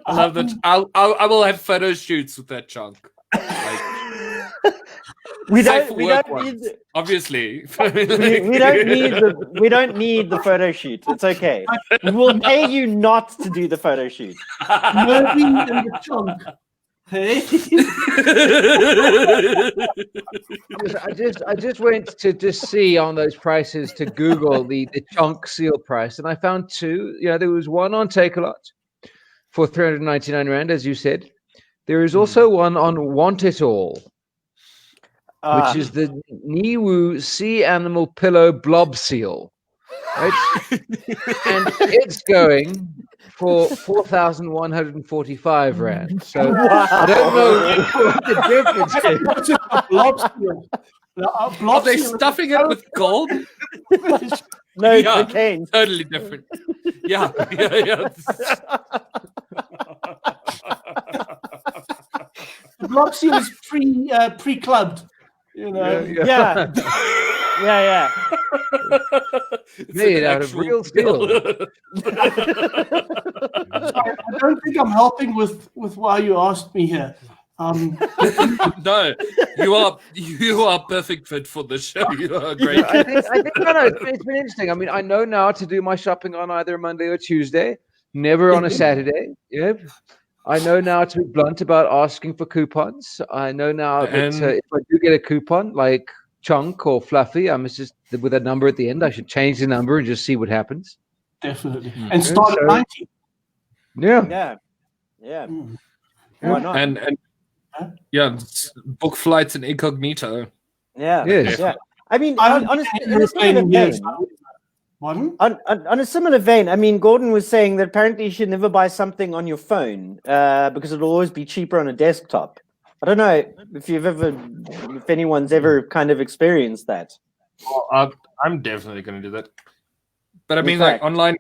I love that. I will have photo shoots with that chunk. Like, we don't need obviously. we don't need the photo shoot. It's okay. We will pay you not to do the photo shoot. Moving in the chunk. Hey. I just went to just see on those prices to Google the chunk seal price, and I found two. Yeah, there was one on Take-A-Lot for 399 rand, as you said. There is also one on Want It All, which is the Niwu Sea Animal Pillow Blob Seal, right? And it's going for 4,145 rand. So I don't know what the difference is. Are they stuffing it with gold? No, Yeah. cocaine. Totally different. Yeah. Yeah. The block seal is pre-clubbed. You know. Yeah. Yeah. It's Made an out of actual real steel. I don't think I'm helping with why you asked me here. No, you are perfect fit for the show. You are great. I think no, it's been interesting. I mean, I know now to do my shopping on either Monday or Tuesday, never on a Saturday. Yeah. I know now to be blunt about asking for coupons. I know now that if I do get a coupon, like Chunk or Fluffy, I must just, with a number at the end, I should change the number and just see what happens. Definitely. And start at 90. Yeah. Yeah. Why not? And yeah, book flights in incognito. Yeah. Yes. Yeah. I mean, I'm on a similar vein, Pardon? on a similar vein, I mean, Gordon was saying that apparently you should never buy something on your phone because it'll always be cheaper on a desktop. I don't know if anyone's ever kind of experienced that. Well, I'm definitely going to do that. But I In mean, fact. like online,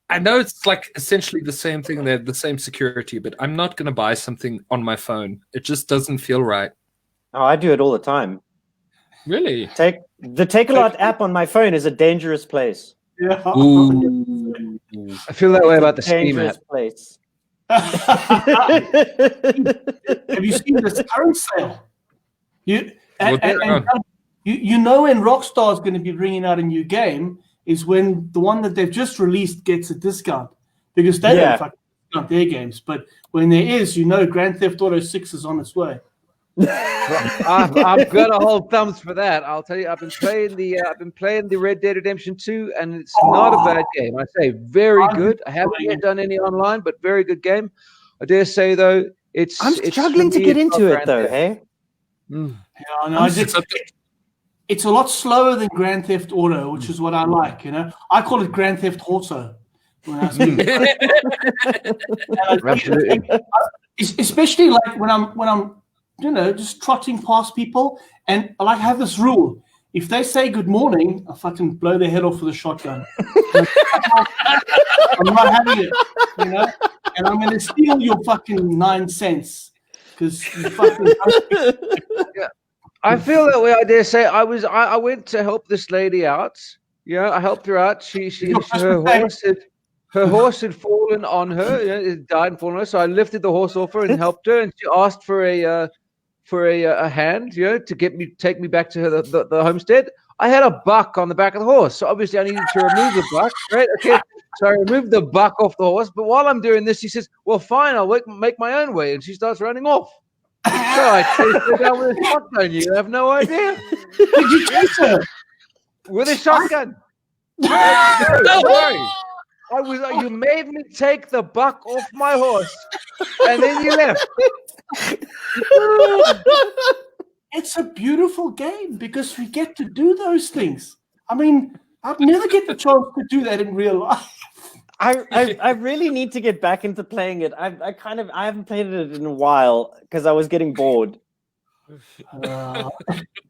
I know it's like essentially the same thing. They're the same security, but I'm not going to buy something on my phone. It just doesn't feel right. Oh, I do it all the time. Really? Take a lot app on my phone is a dangerous place. Yeah. Ooh. I feel that way about the Steam Dangerous app. place. Have you seen this current sale? You know when Rockstar is going to be bringing out a new game is when the one that they've just released gets a discount because they don't fucking discount their games. But when there is, Grand Theft Auto 6 is on its way. I'm gonna hold thumbs for that. I'll tell you, I've been playing the Red Dead Redemption 2, and it's not a bad game. I say very good. I haven't yet done any online, but very good game. I dare say though, I'm struggling to get into it though. Hey, Yeah, no, it's a lot slower than Grand Theft Auto, which is what I like. I call it Grand Theft Auto. When I Absolutely. Especially like when I'm just trotting past people, and I have this rule: if they say good morning, I fucking blow their head off with a shotgun. I'm not having it, and I'm gonna steal your fucking 9 cents because you fucking. Yeah. I feel that way. I dare say. I went to help this lady out. Yeah, I helped her out. Her horse had fallen on her. It died and fallen on her. So I lifted the horse off her and helped her. And she asked for a hand, to take me back to the homestead. I had a buck on the back of the horse, so obviously I needed to remove the buck. Right? Okay. So I removed the buck off the horse. But while I'm doing this, she says, "Well, fine, I'll make my own way," and she starts running off. So I chased her down with a shotgun. You have no idea. Did you chase her? With a shotgun. No, sorry. You made me take the buck off my horse, and then you left. It's a beautiful game because we get to do those things. I mean, I'd never get the chance to do that in real life. I really need to get back into playing it. I haven't played it in a while because I was getting bored. But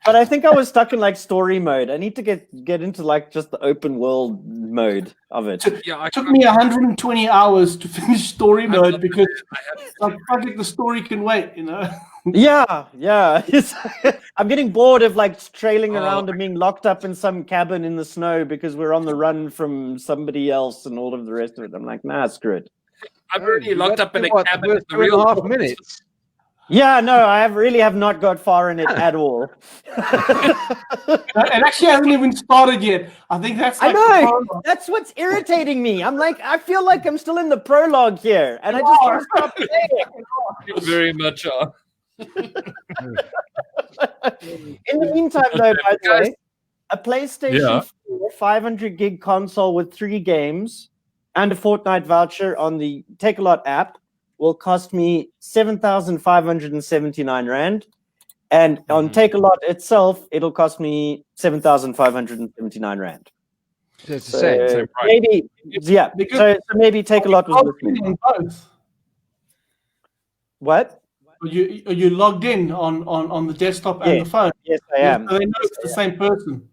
I think I was stuck in like story mode. I need to get into like just the open world mode of it. It took me 120 hours to finish story mode because the story can wait, Yeah. I'm getting bored of like trailing around and being locked up in some cabin in the snow because we're on the run from somebody else and all of the rest of it. I'm like, nah, screw it. I'm already locked up in a cabin in the real 2.5 minutes. Yeah, no, I really have not got far in it at all. It actually hasn't even started yet. I think that's I know. That's what's irritating me. I'm like, I feel like I'm still in the prologue here, and I just want to stop playing. You very much are. In the meantime, though, by the way, a PlayStation 4 500 gig console with 3 games and a Fortnite voucher on the Take-A-Lot app will cost me 7,579 Rand. And on Take-A-Lot itself, it'll cost me 7,579 Rand. So it's the same price. Maybe, yeah. So maybe Take-A-Lot was listening. What? Are you logged in on the desktop and the phone? Yes, I am. So they know it's the same person.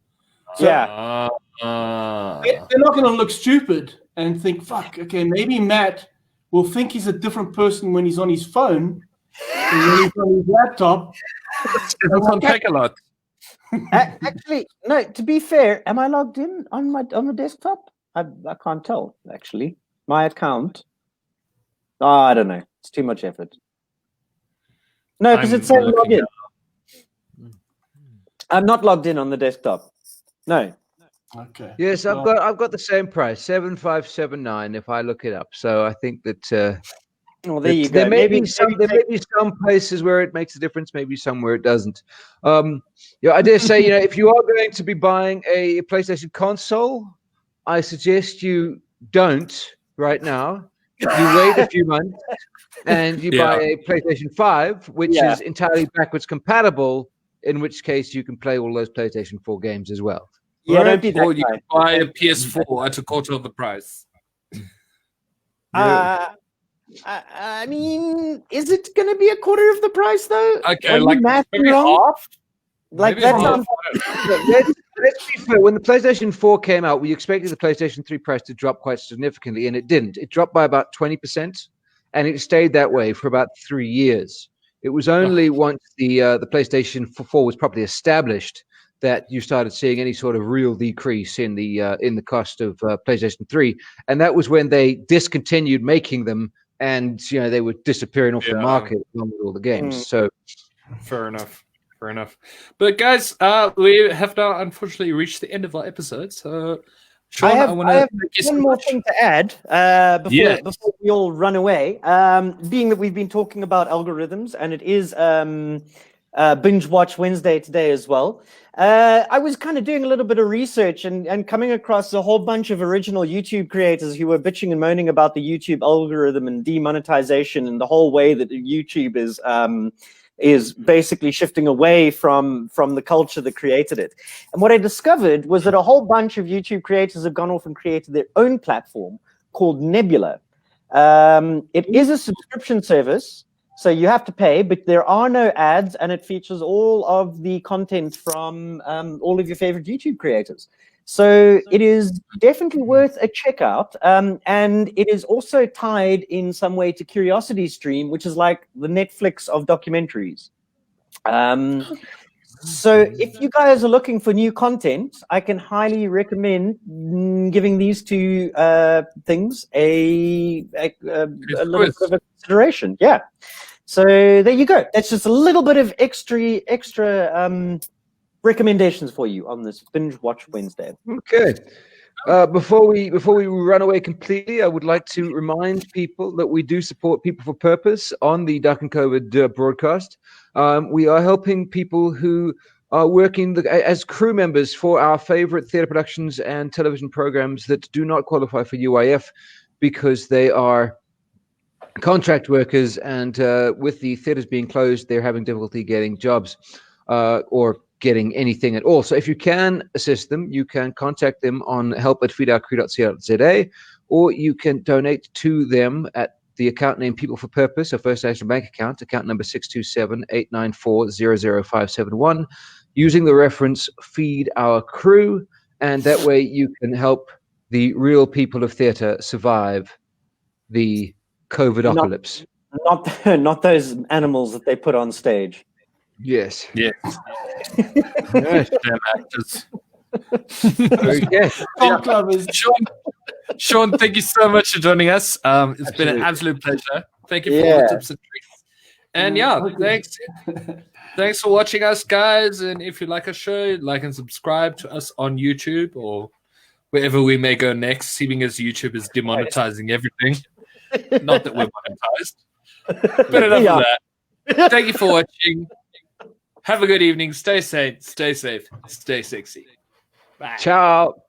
Yeah. They're not going to look stupid and think, fuck, okay, maybe Matt will think he's a different person when he's on his phone and when he's on his laptop. It's on Take-A-Lot. Actually, no. To be fair, am I logged in on the desktop? I can't tell. Actually, my account. Oh, I don't know. It's too much effort. No, because it says log in. I'm not logged in on the desktop. No. Okay. Yes, I've got the same price, 7,579 if I look it up. So I think that Well, there you go. there may be some places where it makes a difference, maybe some where it doesn't. I dare say, if you are going to be buying a PlayStation console, I suggest you don't right now. You wait a few months and you buy a PlayStation 5, which is entirely backwards compatible, in which case you can play all those PlayStation 4 games as well. Yeah, don't be that Or you guy. can buy a PS4 at a quarter of the price. I mean, is it going to be a quarter of the price though? Okay, Are you like mathing maybe wrong? half. Like Maybe that half. sounds. Let's be fair. When the PlayStation 4 came out, we expected the PlayStation 3 price to drop quite significantly, and it didn't. It dropped by about 20%, and it stayed that way for about 3 years. It was only once the PlayStation 4 was properly established that you started seeing any sort of real decrease in the cost of PlayStation 3, and that was when they discontinued making them, and they were disappearing off the market along with all the games. So Fair enough. But guys, we have now unfortunately reached the end of our episode. So Sean, I have want to one more thing to add before we all run away. Being that we've been talking about algorithms, and it is Bingewatch Wednesday today as well. I was kind of doing a little bit of research and coming across a whole bunch of original YouTube creators who were bitching and moaning about the YouTube algorithm and demonetization and the whole way that YouTube is basically shifting away from the culture that created it. And what I discovered was that a whole bunch of YouTube creators have gone off and created their own platform called Nebula. It is a subscription service, so you have to pay, but there are no ads, and it features all of the content from all of your favorite YouTube creators. So it is definitely worth a check out. And it is also tied in some way to CuriosityStream, which is like the Netflix of documentaries. So if you guys are looking for new content, I can highly recommend giving these two things a little bit of a consideration. Yeah. So there you go. That's just a little bit of extra recommendations for you on this Binge Watch Wednesday. Okay. Before we run away completely, I would like to remind people that we do support People for Purpose on the Duck and COVID broadcast. We are helping people who are working as crew members for our favorite theater productions and television programs that do not qualify for UIF because they are contract workers, and with the theaters being closed, they're having difficulty getting jobs or getting anything at all. So if you can assist them, you can contact them on help@feedourcrew.co.za, or you can donate to them at the account name People for Purpose, a First National Bank account number 627-894-00571, using the reference Feed Our Crew, and that way you can help the real people of theater survive the COVID-apocalypse. Not those animals that they put on stage. Yes. Yes. Damn actors. Okay. Sean, thank you so much for joining us. It's been an absolute pleasure. Thank you for all the tips and tricks. And thanks for watching us, guys. And if you like our show, like and subscribe to us on YouTube or wherever we may go next, seeing as YouTube is demonetizing everything. Not that we're monetized. But enough of that. Thank you for watching. Have a good evening. Stay safe. Stay sexy. Bye. Ciao.